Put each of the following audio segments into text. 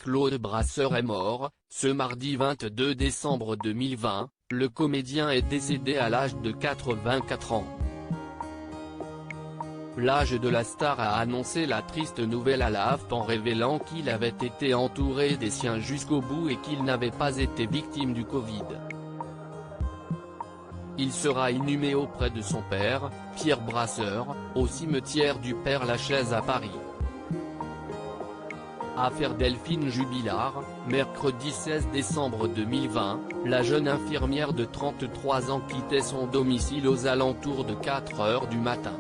Claude Brasseur est mort. Ce mardi 22 décembre 2020, le comédien est décédé à l'âge de 84 ans. L'âge de la star a annoncé la triste nouvelle à la hâte en révélant qu'il avait été entouré des siens jusqu'au bout et qu'il n'avait pas été victime du Covid. Il sera inhumé auprès de son père, Pierre Brasseur, au cimetière du Père-Lachaise à Paris. Affaire Delphine Jubilard. Mercredi 16 décembre 2020, la jeune infirmière de 33 ans quittait son domicile aux alentours de 4 h du matin.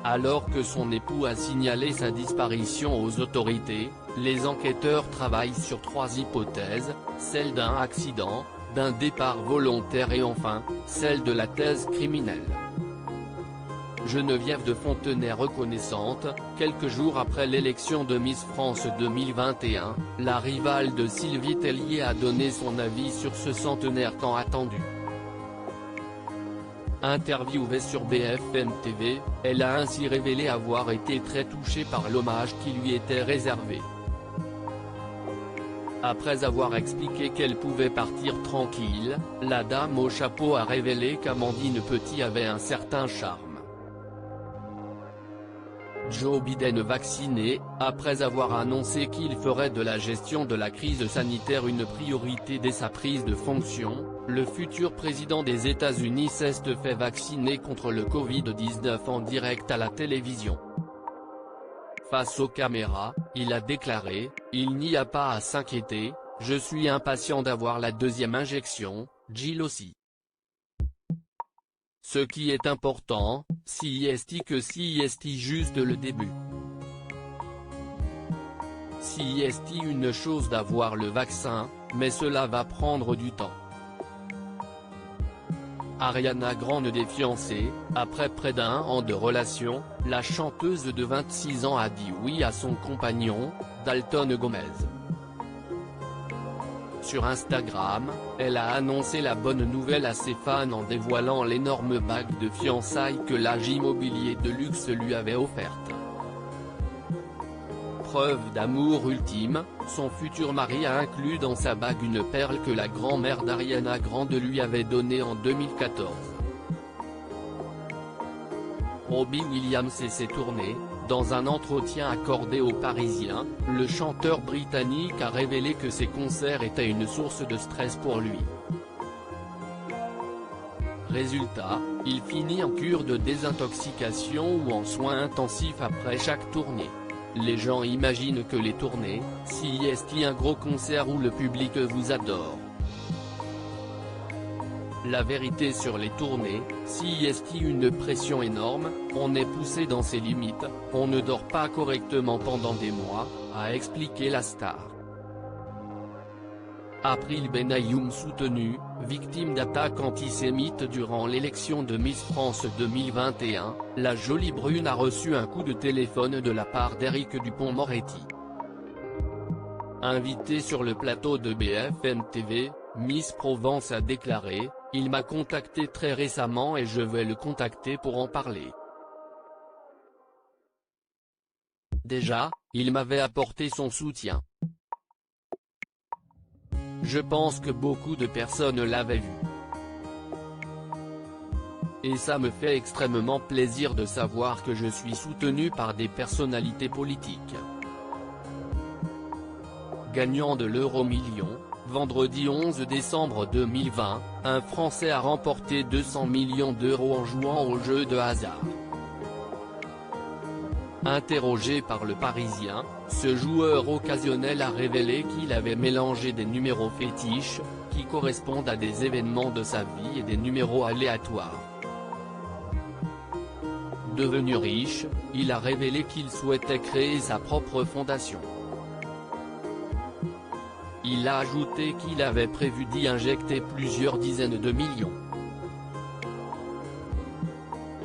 Alors que son époux a signalé sa disparition aux autorités, les enquêteurs travaillent sur 3 hypothèses, celle d'un accident, d'un départ volontaire et enfin, celle de la thèse criminelle. Geneviève de Fontenay reconnaissante. Quelques jours après l'élection de Miss France 2021, la rivale de Sylvie Tellier a donné son avis sur ce centenaire tant attendu. Interviewée sur BFM TV, elle a ainsi révélé avoir été très touchée par l'hommage qui lui était réservé. Après avoir expliqué qu'elle pouvait partir tranquille, la dame au chapeau a révélé qu'Amandine Petit avait un certain charme. Joe Biden vacciné. Après avoir annoncé qu'il ferait de la gestion de la crise sanitaire une priorité dès sa prise de fonction, le futur président des États-Unis s'est fait vacciner contre le Covid-19 en direct à la télévision. Face aux caméras, il a déclaré « Il n'y a pas à s'inquiéter, je suis impatient d'avoir la deuxième injection, Jill aussi. Ce qui est important, CIST que CIST juste le début. CIST une chose d'avoir le vaccin, mais cela va prendre du temps. » Ariana Grande défiancée. Après près d'1 an de relation, la chanteuse de 26 ans a dit oui à son compagnon, Dalton Gomez. Sur Instagram, elle a annoncé la bonne nouvelle à ses fans en dévoilant l'énorme bague de fiançailles que l'agent immobilier de luxe lui avait offerte. Preuve d'amour ultime, son futur mari a inclus dans sa bague une perle que la grand-mère d'Ariana Grande lui avait donnée en 2014. Robbie Williams et ses tournées. Dans un entretien accordé aux Parisiens, le chanteur britannique a révélé que ses concerts étaient une source de stress pour lui. Résultat, il finit en cure de désintoxication ou en soins intensifs après chaque tournée. Les gens imaginent que les tournées, CIST un gros concert où le public vous adore. La vérité sur les tournées, CIST une pression énorme, on est poussé dans ses limites, on ne dort pas correctement pendant des mois, a expliqué la star. April Benayoun soutenu, victime d'attaques antisémites durant l'élection de Miss France 2021, la jolie brune a reçu un coup de téléphone de la part d'Éric Dupond-Moretti. Invitée sur le plateau de BFM TV, Miss Provence a déclaré « Il m'a contacté très récemment et je vais le contacter pour en parler. Déjà, il m'avait apporté son soutien. Je pense que beaucoup de personnes l'avaient vu. Et ça me fait extrêmement plaisir de savoir que je suis soutenu par des personnalités politiques. » Gagnant de l'euro-million. Vendredi 11 décembre 2020, un Français a remporté 200 millions d'euros en jouant au jeu de hasard. Interrogé par Le Parisien, ce joueur occasionnel a révélé qu'il avait mélangé des numéros fétiches, qui correspondent à des événements de sa vie et des numéros aléatoires. Devenu riche, il a révélé qu'il souhaitait créer sa propre fondation. Il a ajouté qu'il avait prévu d'y injecter plusieurs dizaines de millions.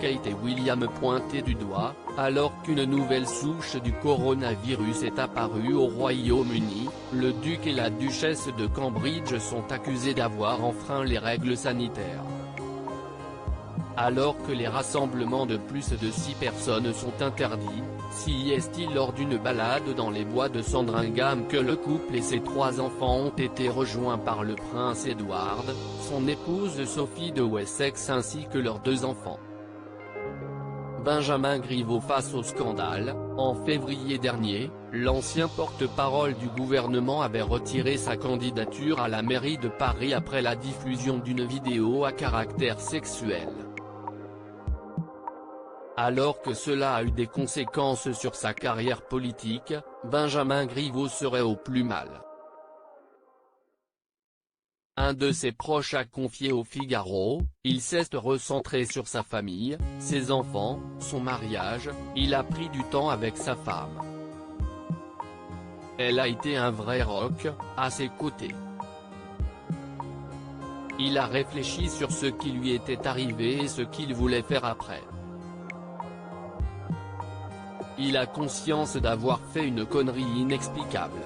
Kate et William pointés du doigt, alors qu'une nouvelle souche du coronavirus est apparue au Royaume-Uni, le duc et la duchesse de Cambridge sont accusés d'avoir enfreint les règles sanitaires. Alors que les rassemblements de plus de 6 personnes sont interdits, si est-il lors d'une balade dans les bois de Sandringham que le couple et ses 3 enfants ont été rejoints par le prince Edward, son épouse Sophie de Wessex ainsi que leurs 2 enfants. Benjamin Griveaux face au scandale. En février dernier, l'ancien porte-parole du gouvernement avait retiré sa candidature à la mairie de Paris après la diffusion d'une vidéo à caractère sexuel. Alors que cela a eu des conséquences sur sa carrière politique, Benjamin Griveaux serait au plus mal. Un de ses proches a confié au Figaro, il s'est recentré sur sa famille, ses enfants, son mariage, il a pris du temps avec sa femme. Elle a été un vrai rock, à ses côtés. Il a réfléchi sur ce qui lui était arrivé et ce qu'il voulait faire après. Il a conscience d'avoir fait une connerie inexplicable.